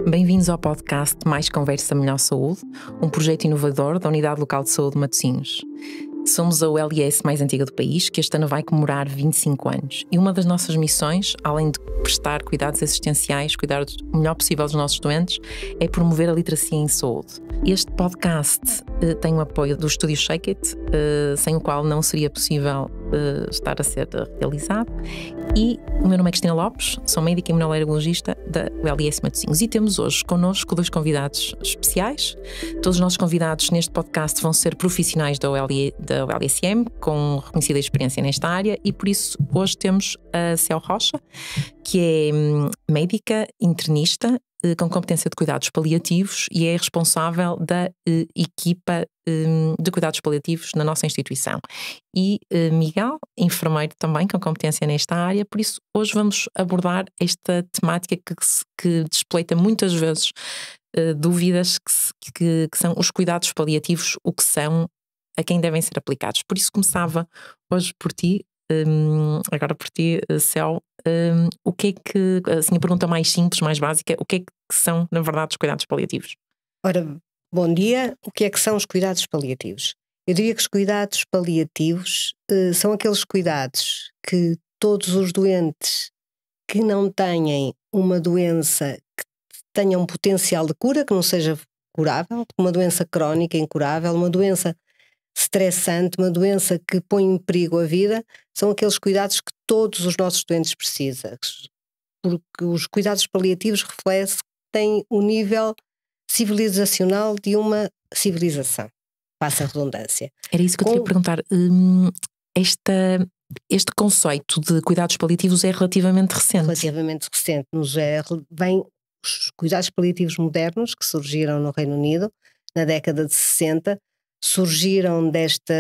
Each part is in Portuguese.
Bem-vindos ao podcast Mais Conversa Melhor Saúde, um projeto inovador da Unidade Local de Saúde de Matosinhos. Somos a ULS mais antiga do país, que este ano vai comemorar 25 anos. E uma das nossas missões, além de prestar cuidados assistenciais, cuidar o melhor possível dos nossos doentes, é promover a literacia em saúde. Este podcast tem o apoio do Estúdio Shake It, sem o qual não seria possível estar a ser realizado. E o meu nome é Cristina Lopes, sou médica imunoalergologista da ULS Matosinhos e temos hoje connosco dois convidados especiais. Todos os nossos convidados neste podcast vão ser profissionais da ULSM, com reconhecida experiência nesta área, e por isso hoje temos a Céu Rocha, que é médica internista com competência de cuidados paliativos e é responsável da equipa de cuidados paliativos na nossa instituição. E Miguel, enfermeiro também com competência nesta área, por isso hoje vamos abordar esta temática que despleita muitas vezes dúvidas que são os cuidados paliativos, o que são, a quem devem ser aplicados. Por isso começava hoje por ti, agora por ti, Céu, o que é que, assim, a pergunta mais simples, mais básica, o que é que são, na verdade, os cuidados paliativos? Ora, bom dia. O que é que são os cuidados paliativos? Eu diria que os cuidados paliativos são aqueles cuidados que todos os doentes que não têm uma doença que tenha um potencial de cura, que não seja curável, uma doença crónica incurável, uma doença estressante, uma doença que põe em perigo a vida, são aqueles cuidados que todos os nossos doentes precisam, porque os cuidados paliativos refletem o nível civilizacional de uma civilização, passa a redundância. Era isso que eu queria perguntar. Este conceito de cuidados paliativos é relativamente recente. Relativamente recente. Os cuidados paliativos modernos, que surgiram no Reino Unido na década de 60, surgiram desta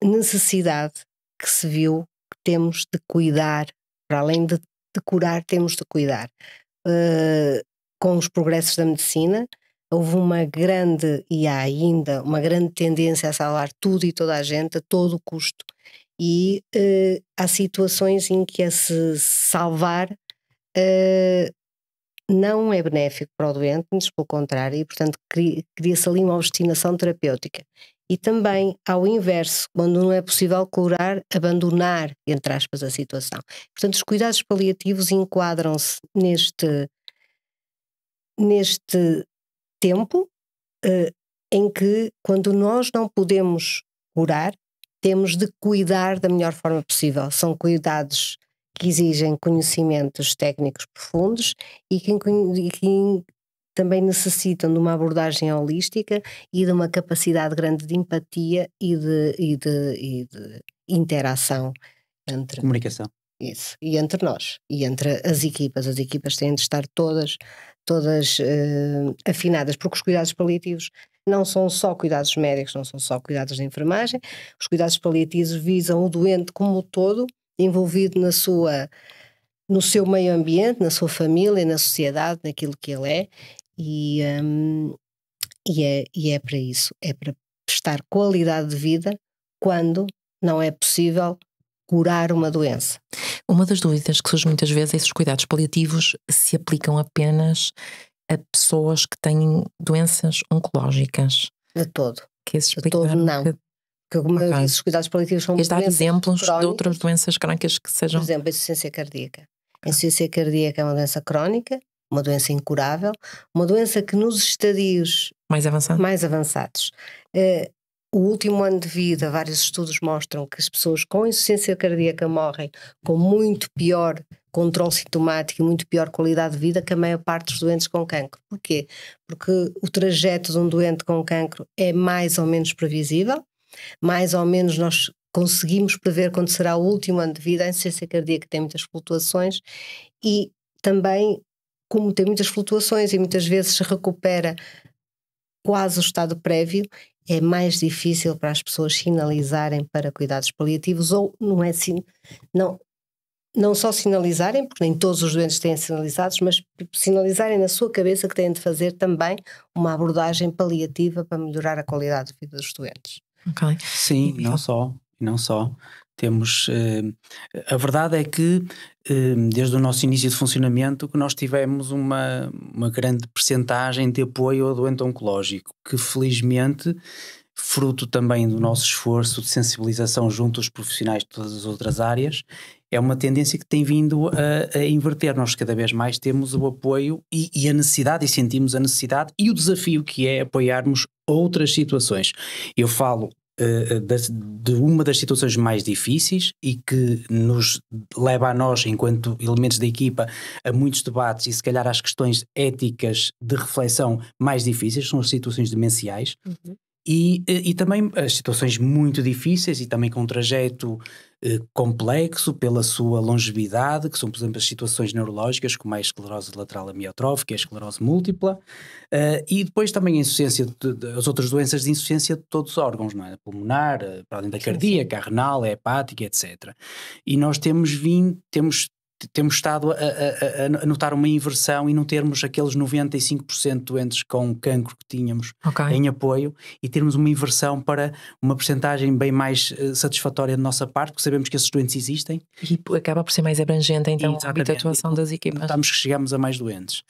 necessidade que se viu que temos de cuidar, para além de curar, temos de cuidar. Com os progressos da medicina, houve uma grande, e há ainda, uma grande tendência a salvar tudo e toda a gente, a todo o custo. E há situações em que esse salvar não é benéfico para o doente, mas pelo contrário, e portanto cria-se ali uma obstinação terapêutica. E também, ao inverso, quando não é possível curar, abandonar, entre aspas, a situação. Portanto, os cuidados paliativos enquadram-se neste tempo em que, quando nós não podemos curar, temos de cuidar da melhor forma possível. São cuidados que exigem conhecimentos técnicos profundos e que também necessitam de uma abordagem holística e de uma capacidade grande de empatia e de interação entre comunicação. Isso, e entre nós, e entre as equipas têm de estar todas afinadas, porque os cuidados paliativos não são só cuidados médicos, não são só cuidados de enfermagem. Os cuidados paliativos visam o doente como um todo, envolvido no seu meio ambiente, na sua família, na sociedade, naquilo que ele é, e é para isso, é para prestar qualidade de vida quando não é possível curar uma doença. Uma das dúvidas que surge muitas vezes é se os cuidados paliativos se aplicam apenas a pessoas que têm doenças oncológicas. De todo. De todo não. Porque esses cuidados paliativos são dar exemplos de outras doenças crónicas que sejam... Por exemplo, a insuficiência cardíaca. A insuficiência cardíaca é uma doença crónica, uma doença incurável, uma doença que nos estadios mais avançados. O último ano de vida, vários estudos mostram que as pessoas com insuficiência cardíaca morrem com muito pior controle sintomático e muito pior qualidade de vida que a maior parte dos doentes com cancro. Porquê? Porque o trajeto de um doente com cancro é mais ou menos previsível, mais ou menos nós conseguimos prever quando será o último ano de vida. A insuficiência cardíaca tem muitas flutuações e também, como tem muitas flutuações e muitas vezes se recupera quase o estado prévio, é mais difícil para as pessoas sinalizarem para cuidados paliativos, ou não só sinalizarem, porque nem todos os doentes têm sinalizados, mas sinalizarem na sua cabeça que têm de fazer também uma abordagem paliativa para melhorar a qualidade de vida dos doentes. Okay. Sim, não só. A verdade é que desde o nosso início de funcionamento que nós tivemos uma grande percentagem de apoio ao doente oncológico, que felizmente, fruto também do nosso esforço de sensibilização junto aos profissionais de todas as outras áreas, é uma tendência que tem vindo a inverter. Nós cada vez mais temos o apoio e a necessidade, e sentimos a necessidade e o desafio que é apoiarmos outras situações. Eu falo de uma das situações mais difíceis e que nos leva a nós, enquanto elementos da equipa, a muitos debates e se calhar às questões éticas de reflexão mais difíceis, são as situações demenciais. E também as situações muito difíceis e também com um trajeto complexo pela sua longevidade, que são, por exemplo, as situações neurológicas como a esclerose lateral amiotrófica, a esclerose múltipla, e depois também a insuficiência as outras doenças de insuficiência de todos os órgãos, não é? A pulmonar, para além da cardíaca, a renal, a hepática, etc. E nós temos estado a notar uma inversão e não termos aqueles 95% de doentes com cancro que tínhamos em apoio e termos uma inversão para uma percentagem bem mais satisfatória da nossa parte, porque sabemos que esses doentes existem. E acaba por ser mais abrangente então a atuação das equipas. Notamos que chegamos a mais doentes.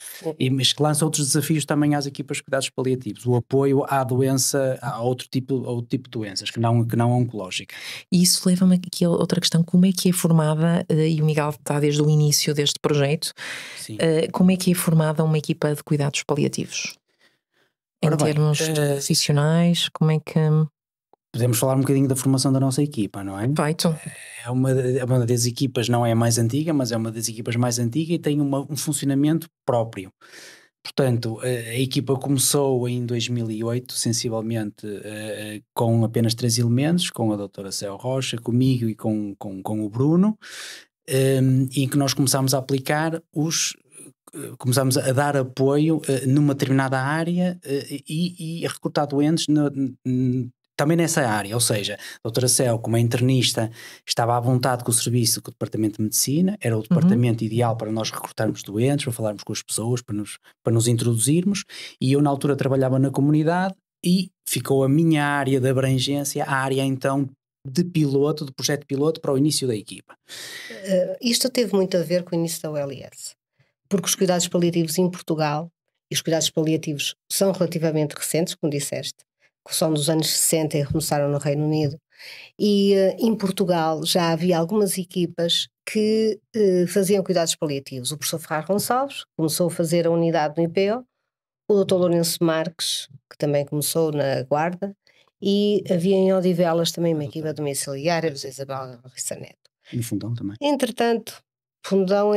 Mas que lança outros desafios também às equipas de cuidados paliativos, o apoio à doença, a outro tipo de doenças, que não oncológica. E isso leva-me aqui a outra questão, como é que é formada, e o Miguel está desde o início deste projeto, como é que é formada uma equipa de cuidados paliativos? Em termos profissionais, como é que... Podemos falar um bocadinho da formação da nossa equipa, não é? Feito. É uma das equipas, não é a mais antiga, mas é uma das equipas mais antigas e tem um funcionamento próprio. Portanto, a equipa começou em 2008, sensivelmente, com apenas 3 elementos, com a doutora Céu Rocha, comigo e com o Bruno, em que nós começámos a aplicar começámos a dar apoio numa determinada área e a recrutar doentes também nessa área, ou seja, a doutora Céu, como é internista, estava à vontade com o serviço, com o departamento de medicina, era o departamento ideal para nós recrutarmos doentes, para falarmos com as pessoas, para nos introduzirmos, e eu na altura trabalhava na comunidade e ficou a minha área de abrangência, a área então de projeto piloto para o início da equipa. Isto teve muito a ver com o início da OLS, porque os cuidados paliativos em Portugal, e os cuidados paliativos são relativamente recentes, como disseste, que são dos anos 60 e começaram no Reino Unido, e em Portugal já havia algumas equipas que faziam cuidados paliativos. O professor Ferrar Gonçalves começou a fazer a unidade no IPO, o Dr. Lourenço Marques, que também começou na Guarda, e havia em Odivelas também uma equipa domiciliária, a Isabel Rissa Neto. E no Fundão também. Entretanto, Fundão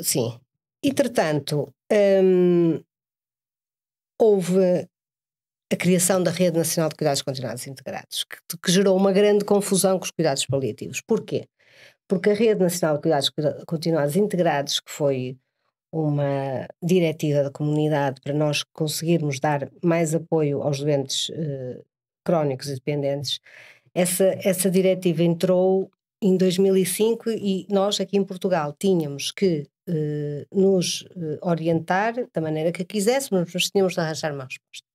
sim. Entretanto, houve a criação da Rede Nacional de Cuidados Continuados Integrados, que gerou uma grande confusão com os cuidados paliativos. Porquê? Porque a Rede Nacional de Cuidados Continuados Integrados, que foi uma diretiva da comunidade para nós conseguirmos dar mais apoio aos doentes crónicos e dependentes, essa diretiva entrou em 2005 e nós aqui em Portugal tínhamos que nos orientar da maneira que quiséssemos, mas tínhamos de arranjar uma resposta.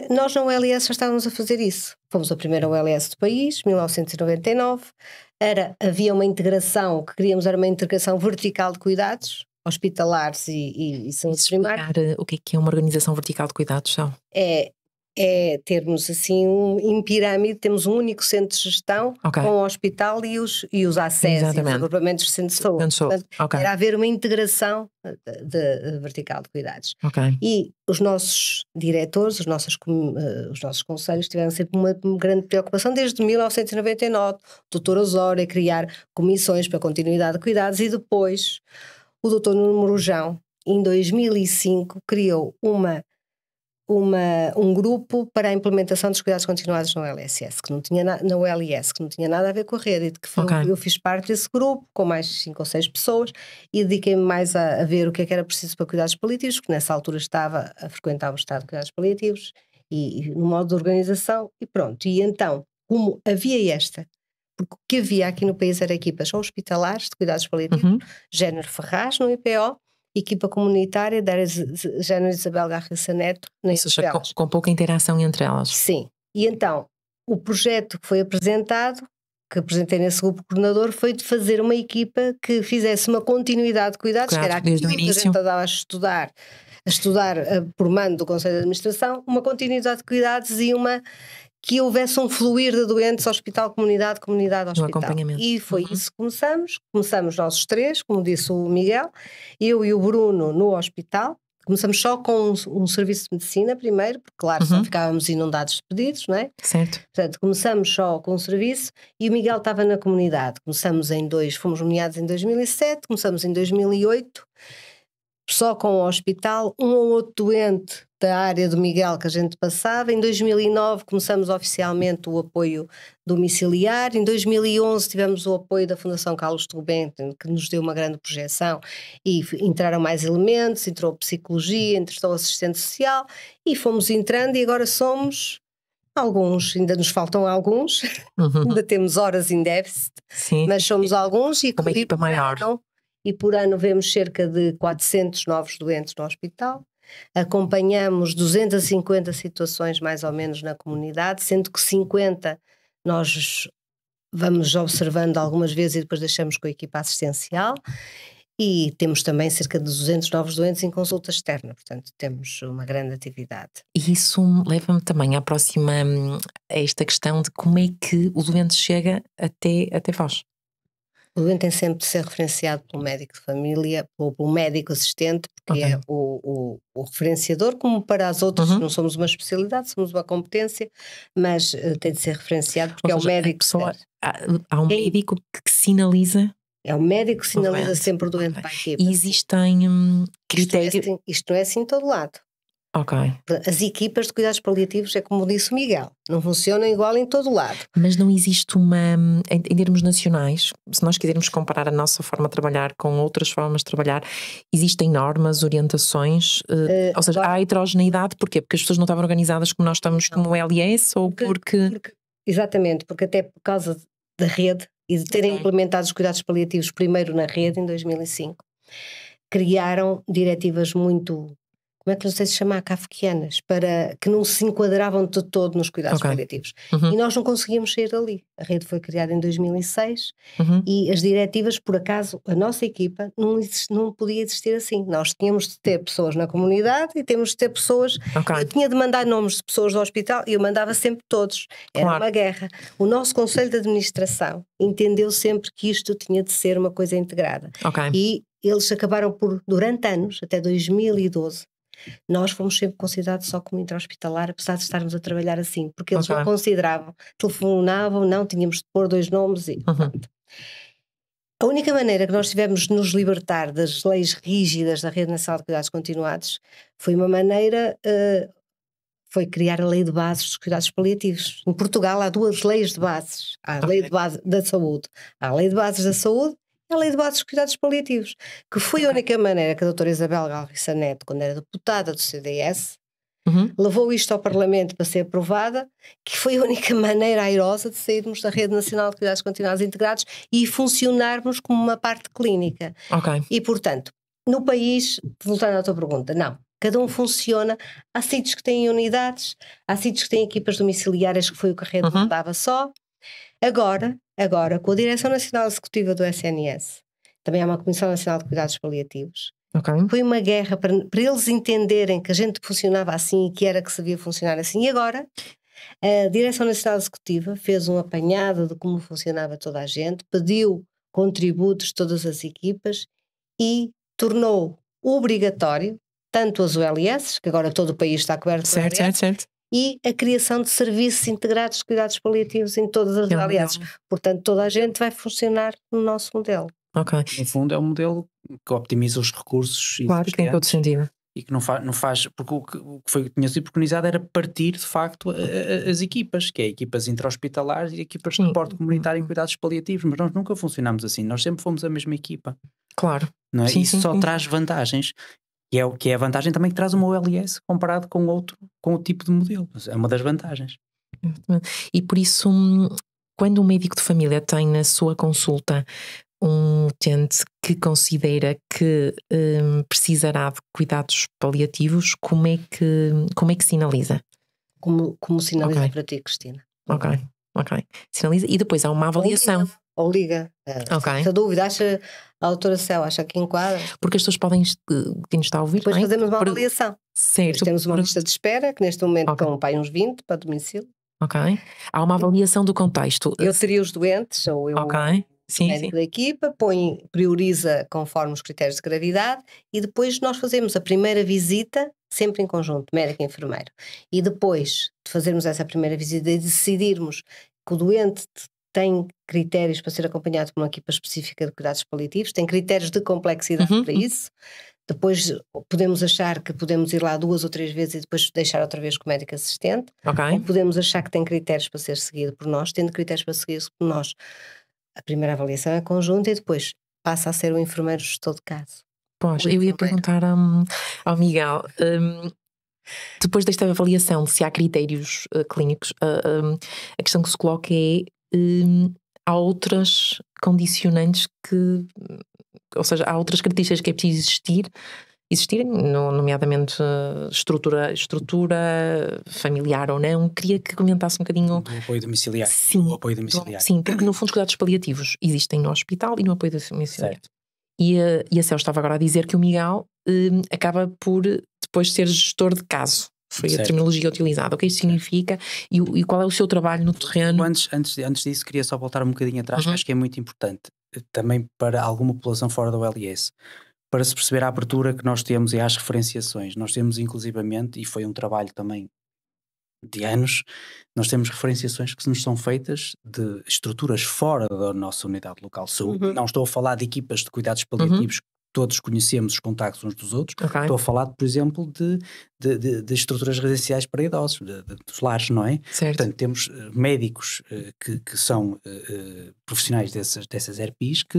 Nós na OLS já estávamos a fazer isso. Fomos a primeira OLS do país, 1999. Havia uma integração, que queríamos era uma integração vertical de cuidados, hospitalares e saúde primária. O que é uma organização vertical de cuidados, são? É termos assim, em pirâmide, temos um único centro de gestão com o hospital e os acessos, e os agrupamentos de centro de saúde. Portanto, era haver uma integração de vertical de cuidados. E os nossos diretores, os nossos conselhos tiveram sempre uma grande preocupação desde 1999, o Dr. Osório a criar comissões para continuidade de cuidados, e depois o Dr. Nuno Morujão, em 2005, criou um grupo para a implementação dos cuidados continuados no LSS, que não tinha na OLS, que não tinha nada a ver com a rede, e de que eu fiz parte desse grupo, com mais 5 ou 6 pessoas, e dediquei-me mais a ver o que era preciso para cuidados paliativos, porque nessa altura estava a frequentar o estado de cuidados paliativos, e no modo de organização, e pronto. E então, como havia porque o que havia aqui no país era equipas hospitalares de cuidados paliativos, género Ferraz no IPO, equipa comunitária da género Isabel Garrissa Neto. Ou seja, com pouca interação entre elas. Sim. E então, o projeto que foi apresentado que apresentei nesse grupo coordenador foi de fazer uma equipa que fizesse uma continuidade de cuidados, que era aquilo que a gente andava a estudar por mando do Conselho de Administração, uma continuidade de cuidados e que houvesse um fluir de doentes, hospital-comunidade, comunidade-hospital. E foi isso que começamos nós os três, como disse o Miguel, eu e o Bruno no hospital. Começamos só com um serviço de medicina primeiro, porque claro, só ficávamos inundados de pedidos, não é? Certo. Portanto, começamos só com um serviço e o Miguel estava na comunidade. Fomos nomeados em 2007, começamos em 2008, só com o hospital, um ou outro doente da área do Miguel que a gente passava. Em 2009 começamos oficialmente o apoio domiciliar, em 2011 tivemos o apoio da Fundação Carlos de Gulbenkian, que nos deu uma grande projeção e entraram mais elementos, entrou psicologia, entrou assistente social e fomos entrando e agora somos alguns, ainda nos faltam alguns, ainda temos horas em déficit, mas somos alguns e uma equipa maior. E por ano vemos cerca de 400 novos doentes no hospital, acompanhamos 250 situações mais ou menos na comunidade, sendo que 50 nós vamos observando algumas vezes e depois deixamos com a equipa assistencial, e temos também cerca de 200 novos doentes em consulta externa, portanto temos uma grande atividade. E isso leva-me também à próxima, a esta questão de como é que o doente chega até vós. O doente tem sempre de ser referenciado pelo médico de família ou pelo médico assistente, porque é o referenciador, como para as outras, não somos uma especialidade, somos uma competência, mas tem de ser referenciado porque o médico. Há um médico que sinaliza. É o médico que sinaliza sempre o doente para a equipa. E existem critérios. Isto não é assim em todo lado. As equipas de cuidados paliativos, é como disse o Miguel, não funcionam igual em todo lado. Mas não existe em termos nacionais, se nós quisermos comparar a nossa forma de trabalhar com outras formas de trabalhar, existem normas, orientações, ou seja, há heterogeneidade, porquê? Porque as pessoas não estavam organizadas como nós estamos como LS ou porque... Exatamente, porque até por causa da rede e de terem implementado os cuidados paliativos primeiro na rede em 2005, criaram diretivas muito... como é que não sei se chama, kafkianas, para que não se enquadravam de todo nos cuidados paliativos. E nós não conseguíamos sair dali. A rede foi criada em 2006 e as diretivas, por acaso, a nossa equipa não podia existir assim. Nós tínhamos de ter pessoas na comunidade e temos de ter pessoas... Eu tinha de mandar nomes de pessoas do hospital e eu mandava sempre todos. Era uma guerra. O nosso Conselho de Administração entendeu sempre que isto tinha de ser uma coisa integrada. E eles acabaram por, durante anos, até 2012, nós fomos sempre considerados só como intra-hospitalar, apesar de estarmos a trabalhar assim, porque eles não consideravam, telefonavam, não, tínhamos de pôr 2 nomes e a única maneira que nós tivemos de nos libertar das leis rígidas da Rede Nacional de Cuidados Continuados foi uma maneira, foi criar a Lei de Bases dos Cuidados Paliativos. Em Portugal há 2 leis de bases, há a Lei de Base da Saúde, há a Lei de Bases da Saúde, a Lei de Bases dos Cuidados Paliativos, que foi a única maneira que a doutora Isabel Galriça Neto, quando era deputada do CDS, levou isto ao Parlamento para ser aprovada, que foi a única maneira airosa de sairmos da Rede Nacional de Cuidados Continuados Integrados e funcionarmos como uma parte clínica. E, portanto, no país, voltando à tua pergunta, não. Cada um funciona, há sítios que têm unidades, há sítios que têm equipas domiciliárias, que foi o que a rede mandava só. Agora, com a Direção Nacional Executiva do SNS, também há uma Comissão Nacional de Cuidados Paliativos, foi uma guerra para eles entenderem que a gente funcionava assim e que era que se devia funcionar assim. E agora, a Direção Nacional Executiva fez um apanhado de como funcionava toda a gente, pediu contributos de todas as equipas e tornou obrigatório, tanto as OLS, que agora todo o país está coberto por OLS, e a criação de serviços integrados de cuidados paliativos em todas as OLS. Portanto, toda a gente vai funcionar no nosso modelo. No fundo é um modelo que optimiza os recursos que tem todo sentido. E que não faz, porque o que tinha sido preconizado era partir de facto as equipas, que é equipas intra-hospitalares e equipas de suporte comunitário em cuidados paliativos, mas nós nunca funcionámos assim, nós sempre fomos a mesma equipa. Não é? Isso só traz vantagens. Que é a vantagem também que traz uma OLS comparado com outro tipo de modelo. É uma das vantagens. E por isso, quando um médico de família tem na sua consulta um utente que considera que precisará de cuidados paliativos, como é que sinaliza? Como sinaliza para ti, Cristina? Ok. Sinaliza. E depois há uma avaliação. Ou liga. Ok. Se a dúvida, a doutora Céu acha que enquadra. Porque as pessoas podem, quem nos está a ouvir, depois fazemos uma avaliação. Certo. Nós temos uma lista de espera, que neste momento estão para uns 20 para domicílio. Ok. Há uma avaliação do contexto. Eu teria os doentes, ou eu, ok. Sim, médico da equipa, prioriza conforme os critérios de gravidade, e depois nós fazemos a primeira visita, sempre em conjunto, médico e enfermeiro. E depois de fazermos essa primeira visita e decidirmos que o doente tem critérios para ser acompanhado por uma equipa específica de cuidados paliativos, tem critérios de complexidade para isso. Depois podemos achar que podemos ir lá 2 ou 3 vezes e depois deixar outra vez com o médico assistente. Okay. Ou podemos achar que tem critérios para ser seguido por nós, tendo critérios para seguir por nós. A primeira avaliação é conjunta e depois passa a ser o enfermeiro gestor de caso. Pois, eu ia perguntar ao Miguel, depois desta avaliação, se há critérios clínicos, a questão que se coloca é, há outras condicionantes que, ou seja, há outras características que é preciso existirem, nomeadamente estrutura familiar ou não. Queria que comentasse um bocadinho do apoio domiciliário. Sim, do apoio domiciliário. Sim, porque no fundo os cuidados paliativos existem no hospital e no apoio domiciliário. Certo. E a Céu estava agora a dizer que o Miguel acaba por depois ser gestor de caso. Foi certo. A terminologia utilizada. O que isso significa e qual é o seu trabalho no terreno? Antes disso, queria só voltar um bocadinho atrás, que acho que é muito importante, também para alguma população fora do LIS, para se perceber a abertura que nós temos e às referenciações. Nós temos inclusivamente, e foi um trabalho também de anos, nós temos referenciações que nos são feitas de estruturas fora da nossa unidade local de saúde. Não estou a falar de equipas de cuidados paliativos que todos conhecemos os contactos uns dos outros. Okay. Estou a falar, por exemplo, de estruturas residenciais para idosos, dos lares, não é? Certo. Portanto, temos médicos que são profissionais dessas ERPs que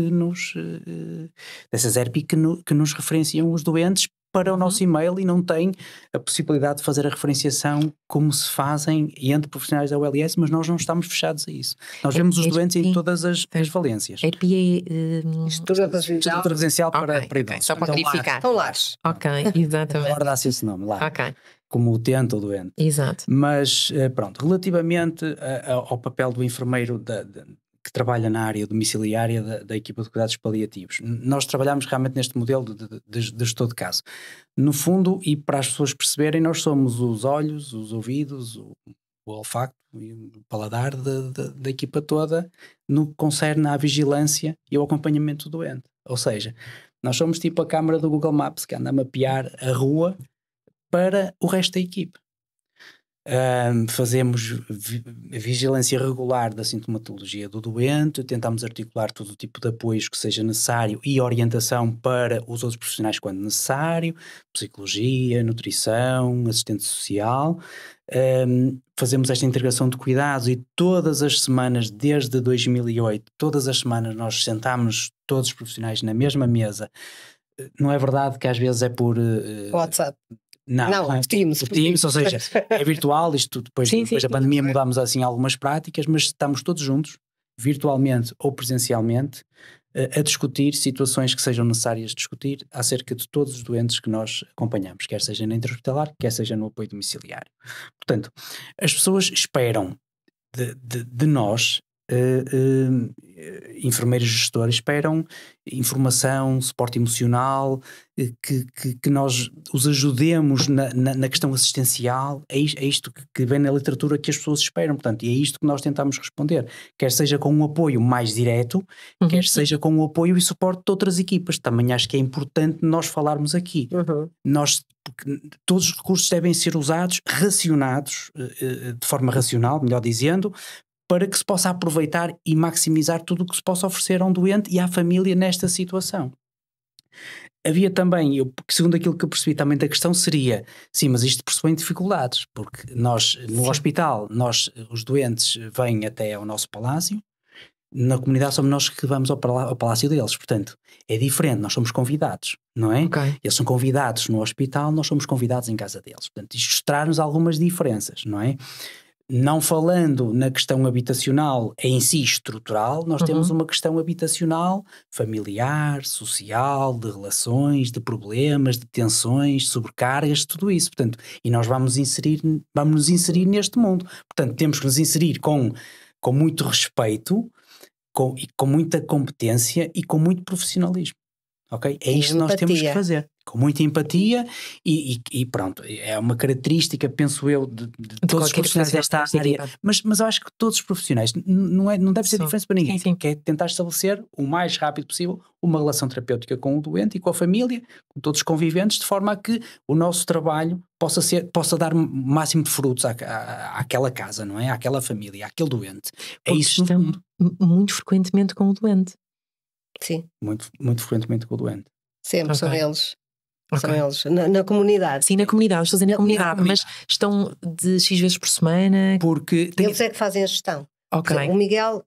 nos referenciam os doentes para o nosso e-mail e não tem a possibilidade de fazer a referenciação como se fazem entre profissionais da ULS, mas nós não estamos fechados a isso. Nós vemos os doentes em todas as valências. ERP é estrutura residencial para idosos. Só para clarificar. Estão lares. Ok, exatamente. Agora dá-se esse nome lá. Ok. Como utente ou doente. Exato. Mas pronto, relativamente ao papel do enfermeiro que trabalha na área domiciliária da equipa de cuidados paliativos, nós trabalhamos realmente neste modelo de gestor de caso. No fundo, e para as pessoas perceberem, nós somos os olhos, os ouvidos, o olfato e o paladar da equipa toda no que concerne à vigilância e ao acompanhamento do doente. Ou seja, nós somos tipo a câmara do Google Maps que anda a mapear a rua para o resto da equipe. Fazemos vigilância regular da sintomatologia do doente, tentamos articular todo o tipo de apoios que seja necessário e orientação para os outros profissionais quando necessário, psicologia, nutrição, assistente social. Fazemos esta integração de cuidados e todas as semanas, desde 2008, todas as semanas nós sentamos todos os profissionais na mesma mesa. Não é verdade que às vezes é por WhatsApp. Não, Teams, ou seja, é virtual, isto depois da pandemia mudámos assim algumas práticas, mas estamos todos juntos, virtualmente ou presencialmente, a discutir situações que sejam necessárias discutir acerca de todos os doentes que nós acompanhamos, quer seja na intra-hospitalar, quer seja no apoio domiciliário. Portanto, as pessoas esperam de nós, enfermeiros gestores, esperam informação, suporte emocional, que nós os ajudemos na questão assistencial. É isto que vem na literatura que as pessoas esperam, portanto, e é isto que nós tentamos responder, quer seja com um apoio mais direto, quer seja com o apoio e suporte de outras equipas. Também acho que é importante nós falarmos aqui. Porque todos os recursos devem ser usados, racionados, de forma racional, melhor dizendo, para que se possa aproveitar e maximizar tudo o que se possa oferecer a um doente e à família nesta situação. Havia também, segundo aquilo que eu percebi também da questão, seria, sim, mas isto pressupõe dificuldades, porque nós, no hospital, os doentes vêm até ao nosso palácio, na comunidade somos nós que vamos ao palácio deles, portanto, é diferente, nós somos convidados, não é? Okay. Eles são convidados no hospital, nós somos convidados em casa deles, portanto, isto traz-nos algumas diferenças, não é? Não falando na questão habitacional em si estrutural, nós temos uma questão habitacional, familiar, social, de relações, de problemas, de tensões, sobrecargas, tudo isso. Portanto, e nós vamos nos inserir neste mundo. Portanto, temos que nos inserir com com muito respeito, com muita competência e com muito profissionalismo. Ok? É isto que nós temos que fazer. Com muita empatia e pronto, é uma característica, penso eu, de todos os profissionais desta área, mas eu acho que todos os profissionais, não deve ser diferença para ninguém, que é tentar estabelecer o mais rápido possível uma relação terapêutica com o doente e com a família, com todos os conviventes, de forma a que o nosso trabalho possa dar o máximo de frutos àquela casa, não é? Àquela família, àquele doente. É isso. Muito frequentemente com o doente. Sim. Muito, muito frequentemente com o doente. Sempre, são eles. São eles, na comunidade. Sim, na comunidade, estou a dizer na comunidade, mas estão de X vezes por semana? Porque eles é que fazem a gestão. Ok. O Miguel...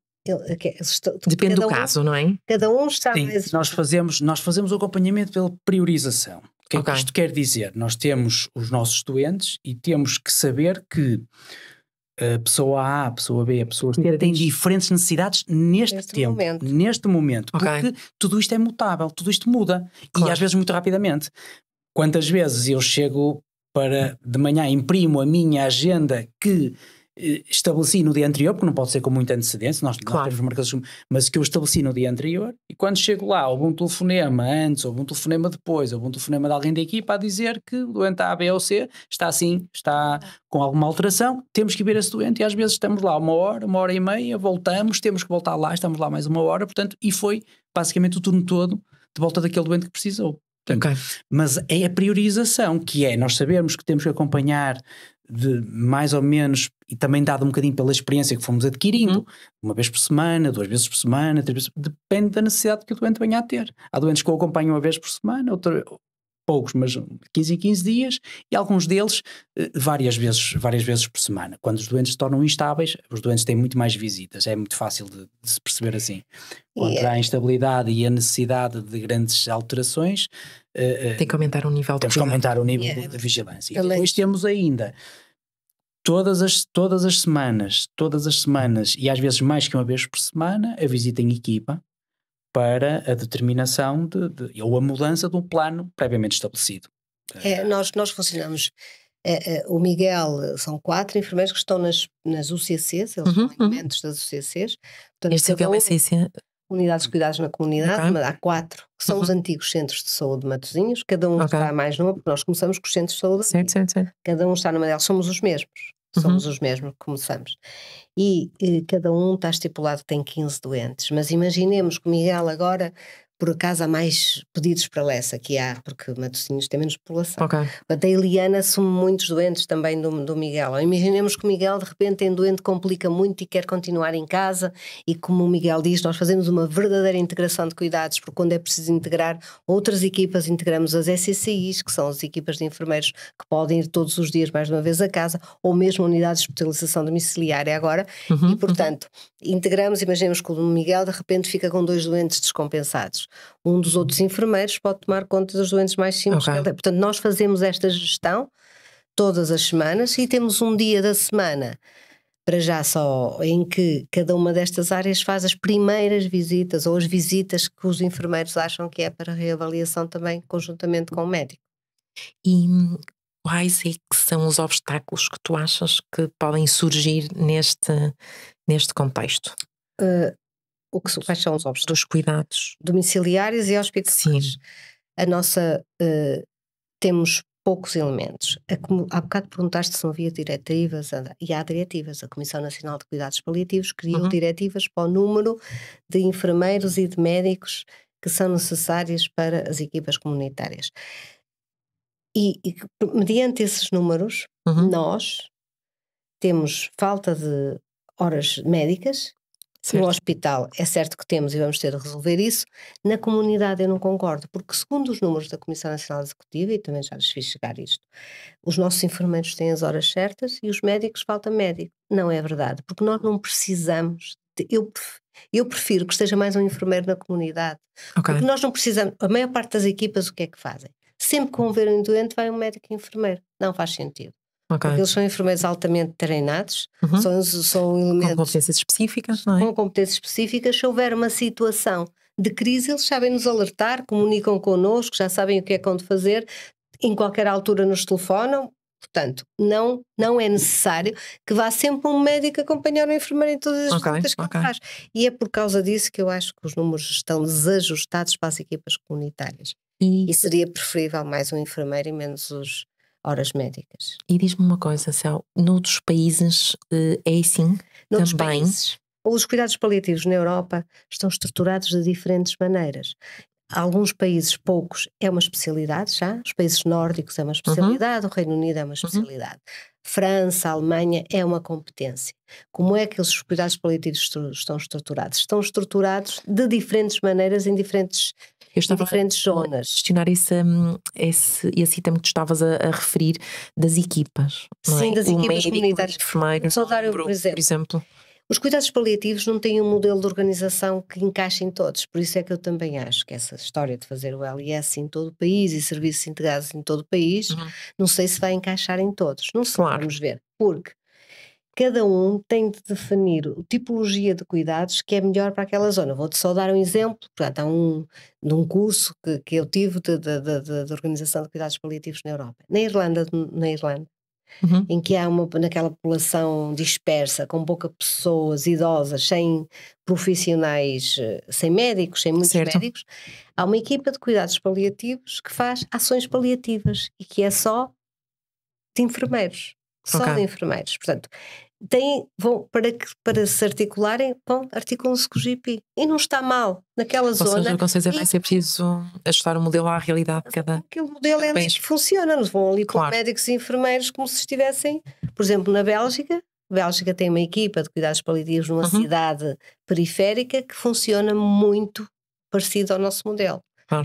Depende do caso, não é? Cada um está... Sim, nós fazemos o acompanhamento pela priorização. O que é que isto quer dizer? Nós temos os nossos doentes e temos que saber que a pessoa A, a pessoa B, a pessoa C têm diferentes necessidades neste momento, porque tudo isto é mutável, tudo isto muda e às vezes muito rapidamente. Quantas vezes eu chego de manhã, imprimo a minha agenda que estabeleci no dia anterior, porque não pode ser com muita antecedência, nós temos marcações, mas que eu estabeleci no dia anterior, e quando chego lá, houve um telefonema antes, houve um telefonema depois, houve um telefonema de alguém da equipa a dizer que o doente A, B ou C está assim, está com alguma alteração, temos que ver esse doente, e às vezes estamos lá 1 hora e meia, voltamos, temos que voltar lá, estamos lá mais 1 hora, portanto, e foi basicamente o turno todo de volta daquele doente que precisou. Portanto, mas é a priorização, que é nós sabermos que temos que acompanhar de mais ou menos, e também dado um bocadinho pela experiência que fomos adquirindo, 1 vez por semana, 2 vezes por semana, 3 vezes, depende da necessidade que o doente venha a ter. Há doentes que o acompanham 1 vez por semana, poucos, mas 15 em 15 dias, e alguns deles várias vezes por semana. Quando os doentes se tornam instáveis, os doentes têm muito mais visitas, é muito fácil de se perceber assim. Quando há a instabilidade e a necessidade de grandes alterações, tem que aumentar o nível temos que aumentar o nível de vigilância. E depois temos ainda todas as semanas, e às vezes mais que 1 vez por semana, a visita em equipa para a determinação ou a mudança de um plano previamente estabelecido. Nós funcionamos. O Miguel, são 4 enfermeiros que estão nas UCCs, eles são elementos das UCCs. Portanto, unidades de cuidados na comunidade, mas há 4 que são os antigos centros de saúde de Matosinhos, cada um está mais numa, porque nós começamos com os centros de saúde. Certo. Cada um está numa delas, somos os mesmos que começamos. E cada um está estipulado que tem 15 doentes, mas imaginemos que o Miguel agora, por acaso, há mais pedidos para Lessa que há, porque Matosinhos tem menos população. A Eliana assume muitos doentes também do Miguel. Imaginemos que o Miguel de repente tem doente, complica muito e quer continuar em casa, e como o Miguel diz, nós fazemos uma verdadeira integração de cuidados, porque quando é preciso integrar outras equipas, integramos as SCCIs, que são as equipas de enfermeiros que podem ir todos os dias mais de uma vez a casa, ou mesmo unidades de hospitalização domiciliária agora, e portanto integramos. Imaginemos que o Miguel de repente fica com 2 doentes descompensados. Um dos outros enfermeiros pode tomar conta dos doentes mais simples. Portanto, nós fazemos esta gestão todas as semanas e temos um dia da semana, para já só, em que cada uma destas áreas faz as primeiras visitas ou as visitas que os enfermeiros acham que é para reavaliação também, conjuntamente com o médico. E quais é que são os obstáculos que tu achas que podem surgir neste contexto? Quais são os obstáculos? Dos cuidados domiciliários e hospitalares. Sim. A nossa... temos poucos elementos. Há bocado perguntaste se não havia diretivas, e há diretivas. A Comissão Nacional de Cuidados Paliativos criou diretivas para o número de enfermeiros e de médicos que são necessários para as equipas comunitárias. E mediante esses números, nós temos falta de horas médicas. Certo. No hospital é certo que temos e vamos ter de resolver isso. Na comunidade eu não concordo, porque segundo os números da Comissão Nacional Executiva, e também já lhes fiz chegar isto, os nossos enfermeiros têm as horas certas e os médicos falta médico. Não é verdade, porque nós não precisamos, eu prefiro que esteja mais um enfermeiro na comunidade, porque nós não precisamos. A maior parte das equipas o que é que fazem? Sempre que vão ver um doente vai um médico e enfermeiro. Não faz sentido. Porque eles são enfermeiros altamente treinados, são elementos com competências específicas, não é? Com competências específicas. Se houver uma situação de crise, eles sabem nos alertar, comunicam connosco, já sabem o que é que hão de fazer, em qualquer altura nos telefonam, Portanto, não é necessário que vá sempre um médico acompanhar o enfermeiro em todas as visitas que ele faz. E é por causa disso que eu acho que os números estão desajustados para as equipas comunitárias. E seria preferível mais um enfermeiro e menos as horas médicas. E diz-me uma coisa, Céu, noutros países é assim noutros também? Países, os cuidados paliativos na Europa estão estruturados de diferentes maneiras. Alguns países, poucos, é uma especialidade já. Os países nórdicos é uma especialidade, o Reino Unido é uma especialidade. França, Alemanha é uma competência. Como é que os cuidados paliativos estão estruturados? Estão estruturados de diferentes maneiras em diferentes zonas. Questionar esse item que tu estavas a referir das equipas. Sim, das equipas comunitárias. Só dar por exemplo. Os cuidados paliativos não têm um modelo de organização que encaixe em todos, por isso é que eu também acho que essa história de fazer o LIS em todo o país e serviços integrados em todo o país, não sei se vai encaixar em todos, não sei, vamos ver, porque cada um tem de definir a tipologia de cuidados que é melhor para aquela zona. Vou-te só dar um exemplo, portanto, há um curso que eu tive de organização de cuidados paliativos na Europa. Na Irlanda, em que há naquela população dispersa, com poucas pessoas, idosas, sem profissionais, sem médicos, sem muitos médicos, há uma equipa de cuidados paliativos que faz ações paliativas e que é só de enfermeiros, de enfermeiros. Portanto, para se articularem, articulam-se com o GP. E não está mal naquela zona. Ou seja, vai ser preciso ajustar o modelo à realidade de cada. Aquele modelo é assim que funciona. Nos vão ali com médicos e enfermeiros como se estivessem, por exemplo, na Bélgica. A Bélgica tem uma equipa de cuidados paliativos numa cidade periférica que funciona muito parecido ao nosso modelo.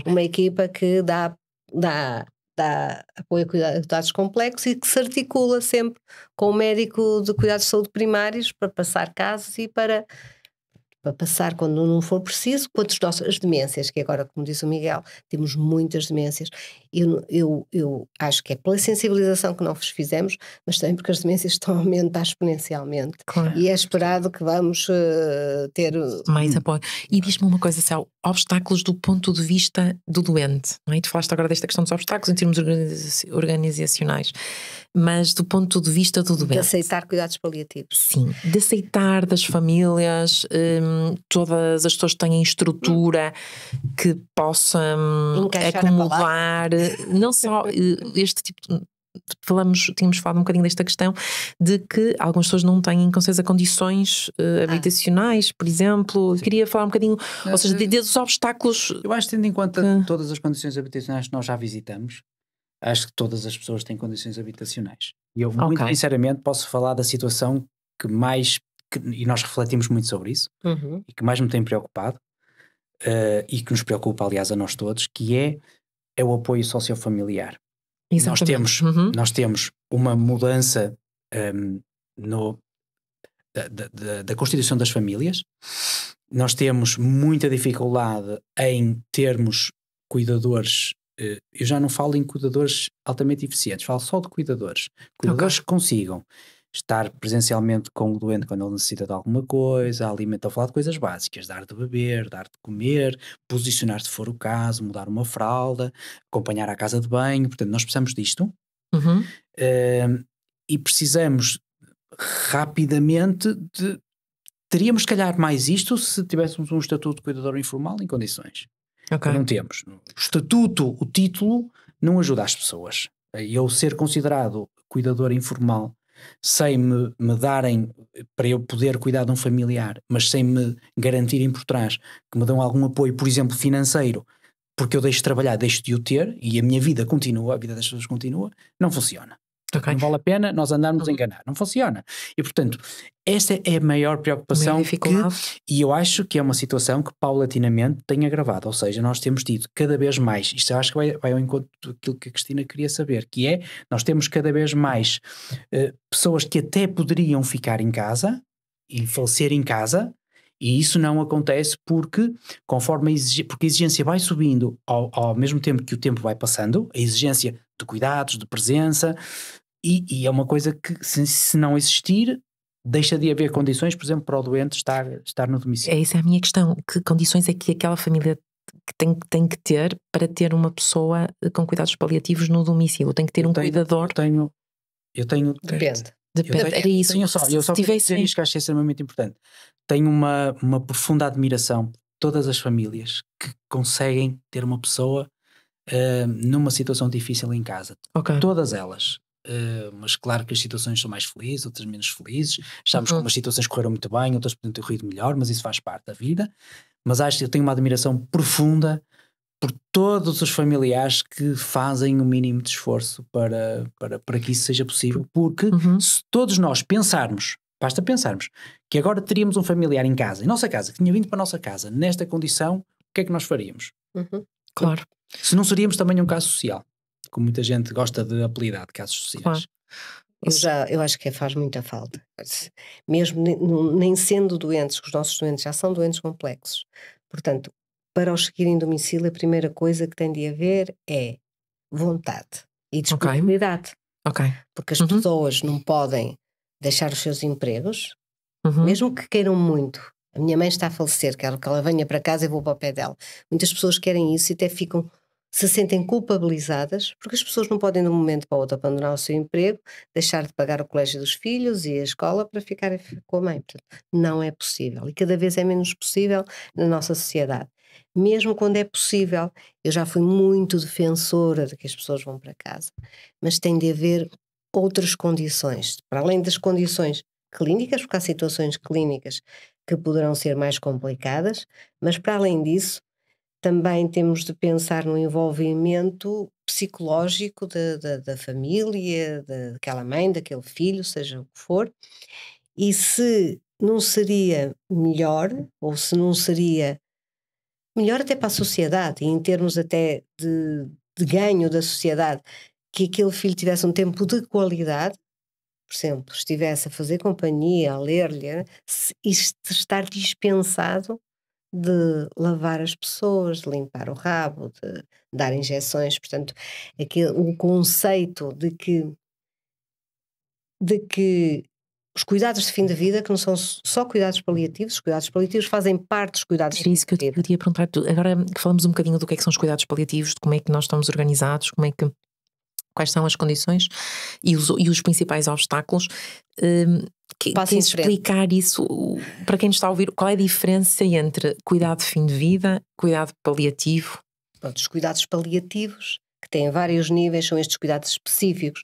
Uma equipa que dá apoio a cuidados complexos e que se articula sempre com o médico de cuidados de saúde primários para passar casos e para passar quando não for preciso, quanto as demências, que agora, como disse o Miguel, temos muitas demências. Eu acho que é pela sensibilização que nós fizemos, mas também porque as demências estão a aumentar exponencialmente. E é esperado que vamos ter mais apoio. E diz-me uma coisa, Céu, obstáculos do ponto de vista do doente, não é? Tu falaste agora desta questão dos obstáculos em termos organizacionais, mas do ponto de vista do doente. De aceitar cuidados paliativos. Sim, de aceitar das famílias, todas as pessoas que têm estrutura que possam acomodar, não só este tipo de... Tínhamos falado um bocadinho desta questão de que algumas pessoas não têm, com certeza, condições habitacionais, por exemplo. Queria falar um bocadinho, ou seja, dos obstáculos. Eu acho que, tendo em conta todas as condições habitacionais que nós já visitamos, acho que todas as pessoas têm condições habitacionais. E eu, muito sinceramente, posso falar da situação e nós refletimos muito sobre isso, e que mais me tem preocupado, e que nos preocupa, aliás, a nós todos, que é o apoio sociofamiliar. Nós temos uma mudança da constituição das famílias, nós temos muita dificuldade em termos cuidadores. Eu já não falo em cuidadores altamente eficientes, falo só de cuidadores que consigam estar presencialmente com o doente quando ele necessita de alguma coisa, alimentar, falar de coisas básicas, dar de beber, dar de comer, posicionar se for o caso, mudar uma fralda, acompanhar à casa de banho. Portanto, nós precisamos disto e precisamos rapidamente teríamos se calhar mais isto se tivéssemos um estatuto de cuidador informal em condições. Não temos. O estatuto, o título, não ajuda as pessoas. Eu ser considerado cuidador informal sem me darem para eu poder cuidar de um familiar, mas sem me garantirem por trás que me dão algum apoio, por exemplo, financeiro, porque eu deixo de trabalhar, deixo de o ter e a minha vida continua, a vida das pessoas continua, não funciona. Não vale a pena nós andarmos a enganar, não funciona. E portanto, essa é a maior preocupação e eu acho que é uma situação que paulatinamente tem agravado, ou seja, nós temos tido cada vez mais, isto eu acho que vai ao encontro daquilo que a Cristina queria saber, que é, nós temos cada vez mais pessoas que até poderiam ficar em casa e falecer em casa, e isso não acontece porque conforme porque a exigência vai subindo ao mesmo tempo que o tempo vai passando, a exigência de cuidados, de presença, e é uma coisa que se não existir, deixa de haver condições, por exemplo, para o doente estar no domicílio. Essa é a minha questão, que condições é que aquela família tem que ter para ter uma pessoa com cuidados paliativos no domicílio? Tem que ter um cuidador? Eu tenho... Depende. Era isso. Eu só queria dizer isto que acho extremamente importante. Tenho uma profunda admiração por todas as famílias que conseguem ter uma pessoa numa situação difícil em casa. Todas elas. Mas claro que as situações são mais felizes, outras menos felizes. Achamos que umas situações correram muito bem, outras podiam ter corrido melhor, mas isso faz parte da vida. Mas acho que eu tenho uma admiração profunda por todos os familiares que fazem o mínimo de esforço para que isso seja possível, porque se todos nós pensarmos, basta pensarmos, que agora teríamos um familiar em casa, em nossa casa, que tinha vindo para a nossa casa, nesta condição, o que é que nós faríamos? Claro. Se não seríamos também um caso social, como muita gente gosta de apelidar de casos sociais. Claro. Eu acho que faz muita falta. Mesmo nem sendo doentes, que os nossos doentes já são doentes complexos. Portanto, para os seguir em domicílio, a primeira coisa que tem de haver é vontade e disponibilidade. Porque as pessoas não podem deixar os seus empregos, mesmo que queiram muito. A minha mãe está a falecer, quero que ela venha para casa e vou para o pé dela. Muitas pessoas querem isso e até se sentem culpabilizadas, porque as pessoas não podem de um momento para o outro abandonar o seu emprego, deixar de pagar o colégio dos filhos e a escola para ficar com a mãe. Portanto, não é possível e cada vez é menos possível na nossa sociedade. Mesmo quando é possível, eu já fui muito defensora de que as pessoas vão para casa, mas tem de haver outras condições, para além das condições clínicas, porque há situações clínicas que poderão ser mais complicadas, mas para além disso, também temos de pensar no envolvimento psicológico da família, daquela mãe, daquele filho, seja o que for, e se não seria melhor, ou se não seria melhor até para a sociedade, e em termos até de ganho da sociedade, que aquele filho tivesse um tempo de qualidade, por exemplo, estivesse a fazer companhia, a ler-lhe, e estar dispensado de lavar as pessoas, de limpar o rabo, de dar injeções. Portanto, o conceito de que os cuidados de fim de vida, que não são só cuidados paliativos, os cuidados paliativos fazem parte dos cuidados de fim de vida. Era isso que eu te ia perguntar. Agora que falamos um bocadinho do que é que são os cuidados paliativos, de como é que nós estamos organizados, quais são as condições e os principais obstáculos. Queres explicar isso para quem nos está a ouvir? Qual é a diferença entre cuidado de fim de vida, cuidado paliativo? Pronto, os cuidados paliativos, que têm vários níveis, são estes cuidados específicos,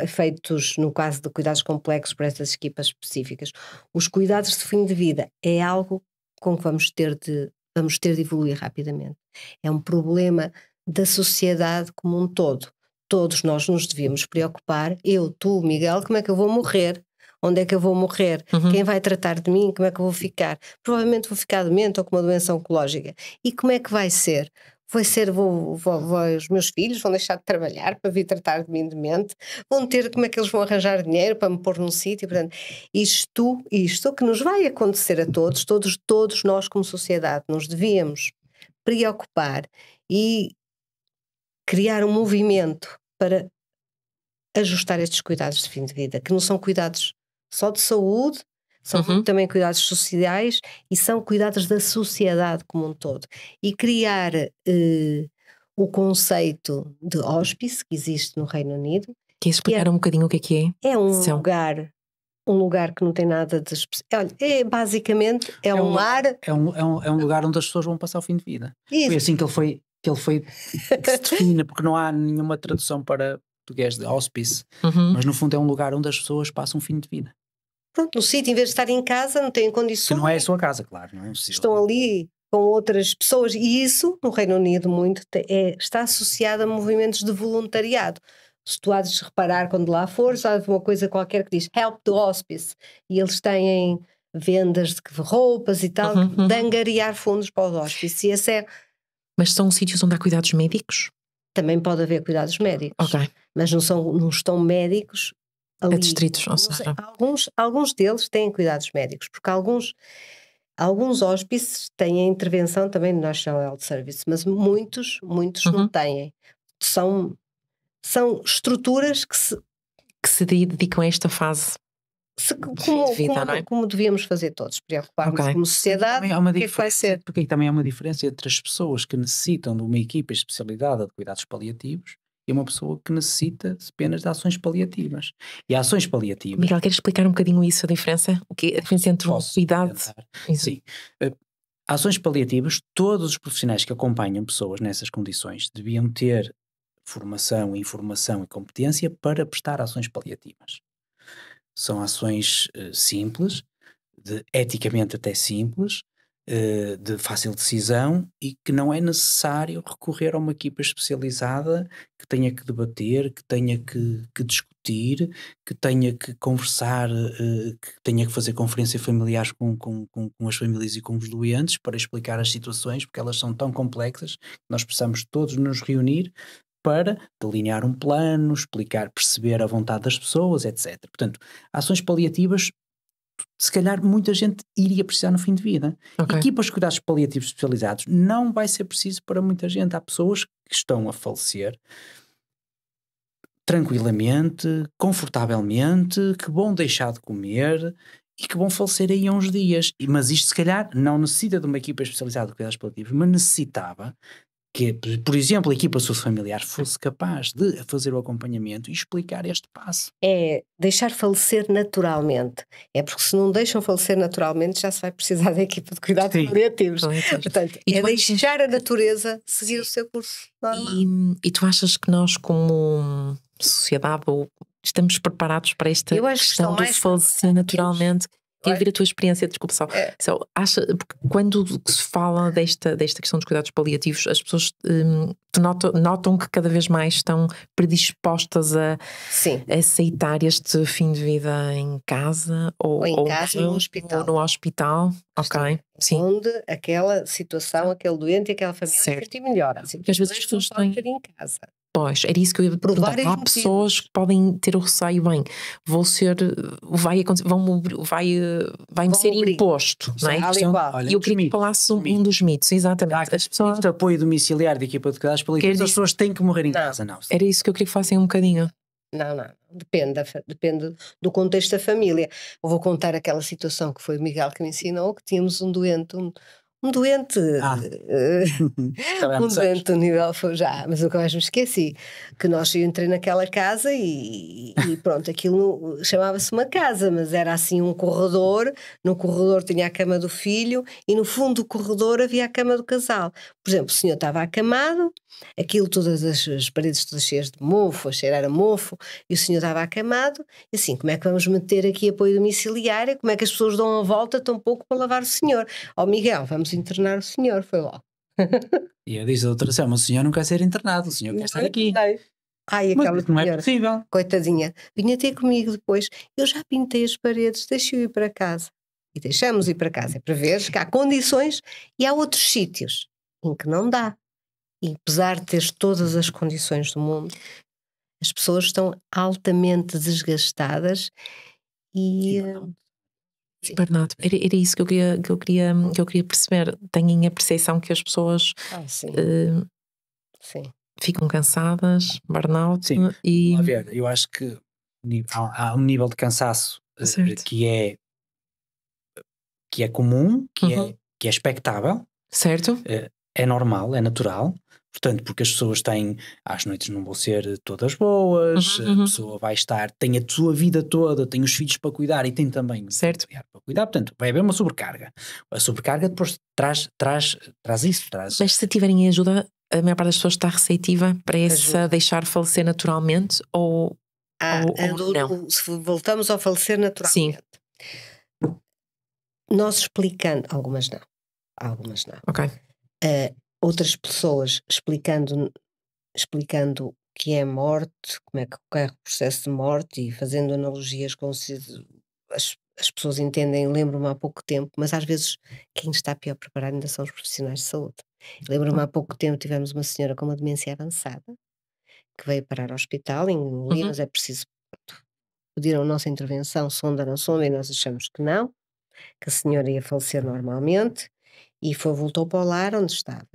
feitos no caso de cuidados complexos por estas equipas específicas. Os cuidados de fim de vida é algo com que vamos ter de evoluir rapidamente. É um problema da sociedade como um todo. Todos nós nos devíamos preocupar, eu, tu, Miguel, como é que eu vou morrer? Onde é que eu vou morrer? Quem vai tratar de mim? Como é que eu vou ficar? Provavelmente vou ficar doente ou com uma doença oncológica. E como é que vai ser? Os meus filhos vão deixar de trabalhar para vir tratar de mim demente? Como é que eles vão arranjar dinheiro para me pôr num sítio? Portanto, isto que nos vai acontecer a todos nós como sociedade, nos devíamos preocupar e criar um movimento para ajustar estes cuidados de fim de vida, que não são cuidados só de saúde, são também cuidados sociais e são cuidados da sociedade como um todo. E criar o conceito de hospice que existe no Reino Unido. Queres explicar um bocadinho o que é? É um lugar que não tem nada de especial. Olha, basicamente é um lar. É um lugar onde as pessoas vão passar o fim de vida. Isso. Foi assim que ele foi que se define, porque não há nenhuma tradução para português de hospice, mas no fundo é um lugar onde as pessoas passam o fim de vida. Pronto, no sítio, em vez de estar em casa, não têm condições. Que não é a sua casa, claro, não é? Estão ali com outras pessoas, e isso, no Reino Unido, está associado a movimentos de voluntariado. Se tu hás de reparar, quando lá fores, há uma coisa qualquer que diz Help the Hospice, e eles têm vendas de roupas e tal, de angariar fundos para os hospices. E esse é... Mas são sítios onde há cuidados médicos? Também pode haver cuidados médicos, mas não estão médicos ali. Distritos, ou seja... Alguns deles têm cuidados médicos, porque alguns hospices têm a intervenção também do National Health Service, mas muitos não têm. São estruturas que se dedicam a esta fase de vida, não é? Como devíamos fazer todos, preocupar-nos como sociedade, o que é que vai ser? Porque aí também há uma diferença entre as pessoas que necessitam de uma equipa especializada de cuidados paliativos e uma pessoa que necessita apenas de ações paliativas. E ações paliativas... Miguel, queres explicar um bocadinho isso, a diferença? O que é a diferença entre um cuidado... Sim. Ações paliativas, todos os profissionais que acompanham pessoas nessas condições deviam ter formação, informação e competência para prestar ações paliativas. São ações simples, eticamente até simples, de fácil decisão, e que não é necessário recorrer a uma equipa especializada que tenha que debater, que tenha que discutir, que tenha que conversar, que tenha que fazer conferências familiares com as famílias e com os doentes para explicar as situações, porque elas são tão complexas que nós precisamos todos nos reunir para delinear um plano, explicar, perceber a vontade das pessoas, etc. Portanto, ações paliativas, se calhar muita gente iria precisar no fim de vida. Okay. Equipas de cuidados paliativos especializados não vai ser preciso para muita gente. Há pessoas que estão a falecer tranquilamente, confortavelmente, que vão deixar de comer e que vão falecer aí a uns dias. Mas isto se calhar não necessita de uma equipa especializada de cuidados paliativos, mas necessitava que, por exemplo, a equipa sociofamiliar fosse capaz de fazer o acompanhamento e explicar este passo. É deixar falecer naturalmente. É porque se não deixam falecer naturalmente já se vai precisar da equipa de cuidados paliativos. Portanto, é deixar a natureza seguir o seu curso normal. E tu achas que nós, como sociedade, estamos preparados para esta questão do falecer naturalmente? Queria ver a tua experiência, desculpa só. Porque quando se fala desta questão dos cuidados paliativos, as pessoas notam que cada vez mais estão predispostas a aceitar este fim de vida em casa ou em casa ou no hospital. Ou no hospital. Ok. Sim. Onde aquela situação, aquele doente e aquela família se melhora. Assim, porque às vezes as pessoas estão em casa. Pois, era isso que eu ia perguntar. Há pessoas que podem ter o receio, vai-me ser imposto, não é? E eu queria que falasse um dos mitos, exatamente. As pessoas de apoio domiciliar de equipa de cuidados paliativos, as pessoas têm que morrer em casa, não. Era isso que eu queria que falassem um bocadinho. Não, depende do contexto da família. Eu vou contar aquela situação que foi o Miguel que me ensinou, que tínhamos um doente um doente do nível foi já, mas nunca mais me esqueci que eu entrei naquela casa e pronto, aquilo chamava-se uma casa, mas era assim um corredor, no corredor tinha a cama do filho e no fundo do corredor havia a cama do casal. Por exemplo, o senhor estava acamado, aquilo todas as paredes todas cheias de mofo, a cheirar a mofo, e o senhor estava acamado, e assim, como é que vamos meter aqui apoio domiciliário, como é que as pessoas dão a volta tão pouco para lavar o senhor? Miguel, vamos internar o senhor, foi logo. E eu disse a doutora Selma, o senhor não quer ser internado, o senhor quer estar aqui. Ai, mas aquela não é possível. Coitadinha, vinha ter comigo depois, eu já pintei as paredes, deixa-o ir para casa. E deixamos ir para casa, é para ver que há condições e há outros sítios em que não dá. E apesar de ter todas as condições do mundo, as pessoas estão altamente desgastadas e... Bernardo, era isso que eu queria perceber. Têm a percepção que as pessoas ficam cansadas, burnout. Sim, a ver, eu acho que há um nível de cansaço que é comum, que é expectável. Certo. É normal, é natural. Portanto, porque as pessoas têm, às noites não vão ser todas boas, a pessoa vai estar, tem a sua vida toda, tem os filhos para cuidar e tem também familiar para cuidar, portanto vai haver uma sobrecarga. A sobrecarga depois traz isso. Mas se tiverem ajuda, a maior parte das pessoas está receptiva para essa deixar falecer naturalmente ou não? Se voltamos ao falecer naturalmente. Sim. Nós explicando, algumas não. Ok. Outras pessoas explicando o que é morte, como é que ocorre o processo de morte e fazendo analogias com as pessoas entendem. Lembro-me há pouco tempo, mas às vezes quem está pior preparado ainda são os profissionais de saúde. Lembro-me há pouco tempo tivemos uma senhora com uma demência avançada que veio parar ao hospital em Lima, é preciso, pediram a nossa intervenção, sonda, não sonda, e nós achamos que não, que a senhora ia falecer normalmente e voltou para o lar onde estava.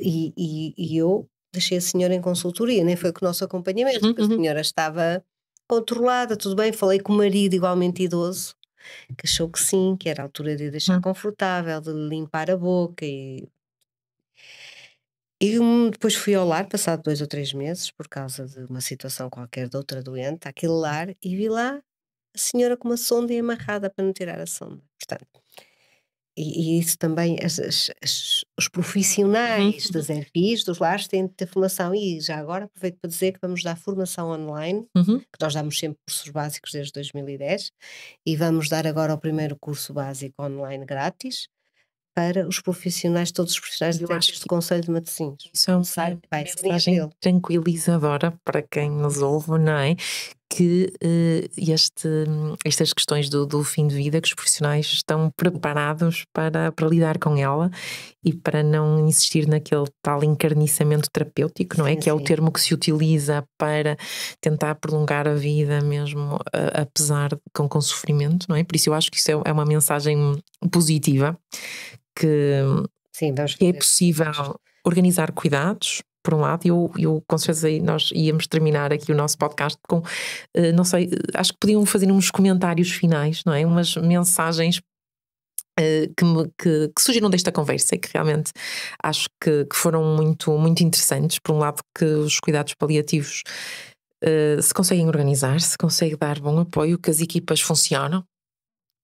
E eu deixei a senhora em consultoria, nem foi com o nosso acompanhamento, porque a senhora estava controlada, tudo bem. Falei com o marido igualmente idoso, que achou que sim, que era a altura de deixar confortável, de limpar a boca E depois fui ao lar, passado 2 ou 3 meses, por causa de uma situação qualquer de outra doente, àquele lar, e vi lá a senhora com uma sonda e amarrada para não tirar a sonda. Portanto, e isso também, os profissionais das ERPIs, dos lares, têm de ter formação. E já agora aproveito para dizer que vamos dar formação online, que nós damos sempre cursos básicos desde 2010, e vamos dar agora o primeiro curso básico online grátis para os profissionais, todos os profissionais do Conselho de Matosinhos. Isso é uma mensagem tranquilizadora para quem nos ouve, não é? Que estas questões do fim de vida, que os profissionais estão preparados para lidar com ela e para não insistir naquele tal encarniçamento terapêutico, não é? Sim, que é o termo que se utiliza para tentar prolongar a vida mesmo, apesar com sofrimento, não é? Por isso eu acho que isso é uma mensagem positiva, que é possível organizar cuidados. Por um lado, eu com certeza nós íamos terminar aqui o nosso podcast com, não sei, acho que podiam fazer uns comentários finais, não é? Umas mensagens que surgiram desta conversa e que realmente acho que foram muito, muito interessantes. Por um lado, que os cuidados paliativos se conseguem organizar, se consegue dar bom apoio, que as equipas funcionam,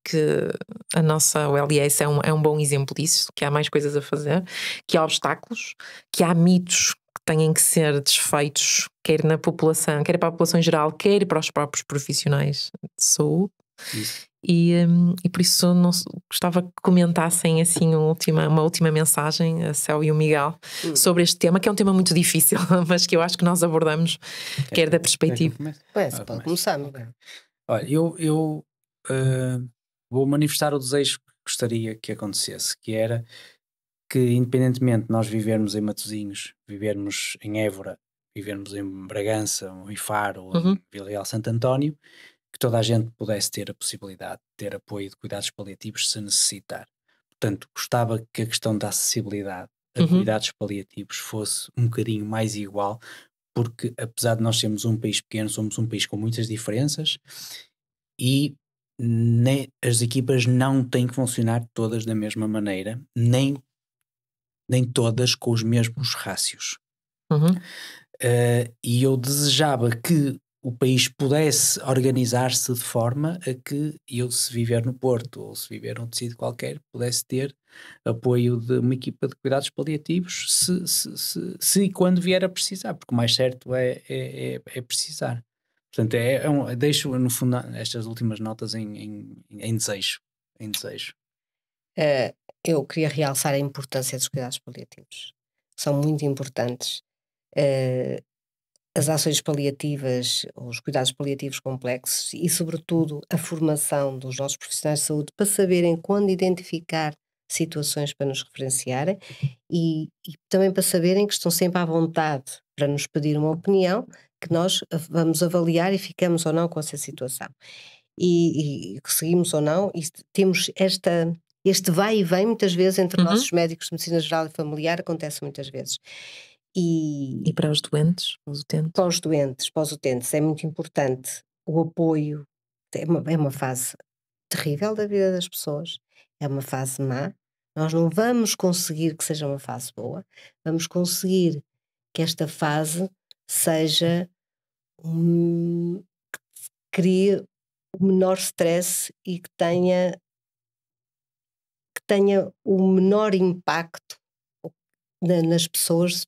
que a nossa OLS é um bom exemplo disso, que há mais coisas a fazer, que há obstáculos, que há mitos que têm que ser desfeitos, quer na população, quer para a população em geral, quer para os próprios profissionais de saúde. E por isso gostava que comentassem assim uma última mensagem, a Céu e o Miguel, sobre este tema, que é um tema muito difícil, mas que eu acho que nós abordamos, quer da perspectiva. Pode começar, Miguel. Olha, eu vou manifestar o desejo que gostaria que acontecesse, que era que, independentemente de nós vivermos em Matosinhos, vivermos em Évora, vivermos em Bragança, ou em Faro, ou em Vila Real Santo António, que toda a gente pudesse ter a possibilidade de ter apoio de cuidados paliativos se necessitar. Portanto, gostava que a questão da acessibilidade a cuidados paliativos fosse um bocadinho mais igual, porque apesar de nós sermos um país pequeno, somos um país com muitas diferenças e as equipas não têm que funcionar todas da mesma maneira, nem todas com os mesmos rácios. E eu desejava que o país pudesse organizar-se de forma a que eu, se viver no Porto ou se viver num tecido qualquer, pudesse ter apoio de uma equipa de cuidados paliativos se e quando vier a precisar, porque o mais certo é precisar. Portanto, deixo no fundo estas últimas notas em desejo. Eu queria realçar a importância dos cuidados paliativos. São muito importantes. As ações paliativas, os cuidados paliativos complexos e, sobretudo, a formação dos nossos profissionais de saúde para saberem quando identificar situações para nos referenciarem e também para saberem que estão sempre à vontade para nos pedir uma opinião, que nós vamos avaliar e ficamos ou não com essa situação. E conseguimos ou não, e temos este vai e vem muitas vezes entre nossos médicos de medicina geral e familiar, acontece muitas vezes. E para os doentes, para os utentes é muito importante o apoio. É uma fase terrível da vida das pessoas, é uma fase má. Nós não vamos conseguir que seja uma fase boa, vamos conseguir que esta fase seja que crie o menor stress e que tenha o menor impacto nas pessoas,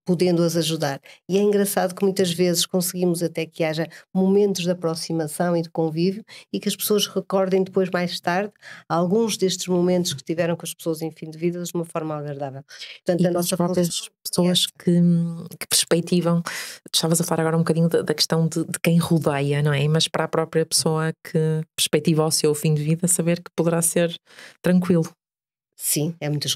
podendo-as ajudar. E é engraçado que muitas vezes conseguimos até que haja momentos de aproximação e de convívio e que as pessoas recordem depois, mais tarde, alguns destes momentos que tiveram com as pessoas em fim de vida de uma forma agradável. Portanto, a nossa próprias pessoas que perspectivam, estavas a falar agora um bocadinho da questão de quem rodeia, não é? Mas para a própria pessoa que perspectiva o seu fim de vida, saber que poderá ser tranquilo. Sim,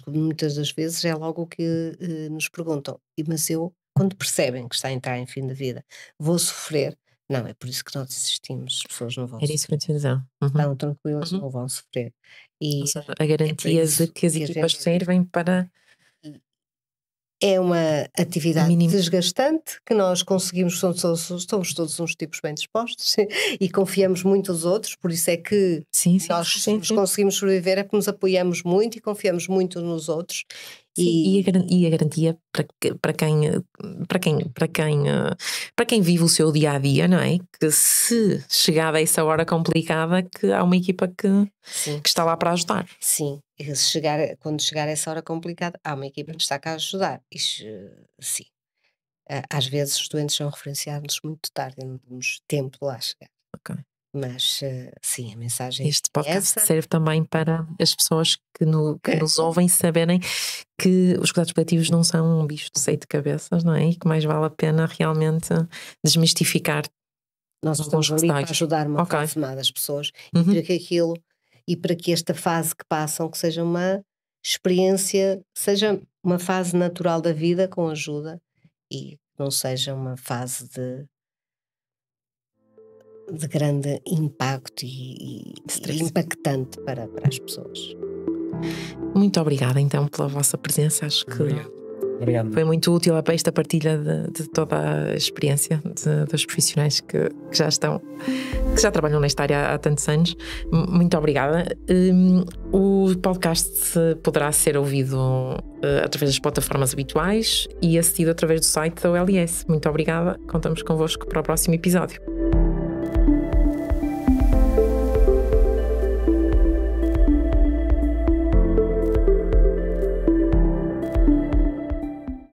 muitas das vezes é logo o que nos perguntam. Mas eu, quando percebem que está a entrar em fim de vida, vou sofrer. Não, é por isso que nós existimos. As pessoas não vão sofrer. Era isso que eu te dizer. Estão tranquilas, não vão sofrer. E ou seja, a garantia de que as equipas servem para... É uma atividade desgastante que nós conseguimos, somos todos uns tipos bem dispostos e confiamos muito nos outros, por isso é que nós conseguimos sobreviver, é porque nos apoiamos muito e confiamos muito nos outros. E a garantia para quem vive o seu dia a dia, não é? Que se chegar a essa hora complicada, que há uma equipa que está lá para ajudar. Sim, quando chegar a essa hora complicada, há uma equipa que está cá a ajudar. Isso, sim. Às vezes os doentes são referenciados muito tarde e não temos tempo de lá chegar. Ok. Mas sim, a mensagem este podcast serve também para as pessoas que nos ouvem saberem que os cuidados paliativos não são um bicho de 7 cabeças, não é? E que mais vale a pena realmente desmistificar. Nós estamos ali para ajudar uma fase má das pessoas e para que esta fase que passam que seja uma experiência, seja uma fase natural da vida com ajuda e não seja uma fase de grande impacto e impactante para as pessoas. Muito obrigada então pela vossa presença, acho que Obrigado. Foi muito útil para esta partilha de toda a experiência dos profissionais que já trabalham nesta área há tantos anos. Muito obrigada. O podcast poderá ser ouvido através das plataformas habituais e assistido através do site da OLS. Muito obrigada. Contamos convosco para o próximo episódio.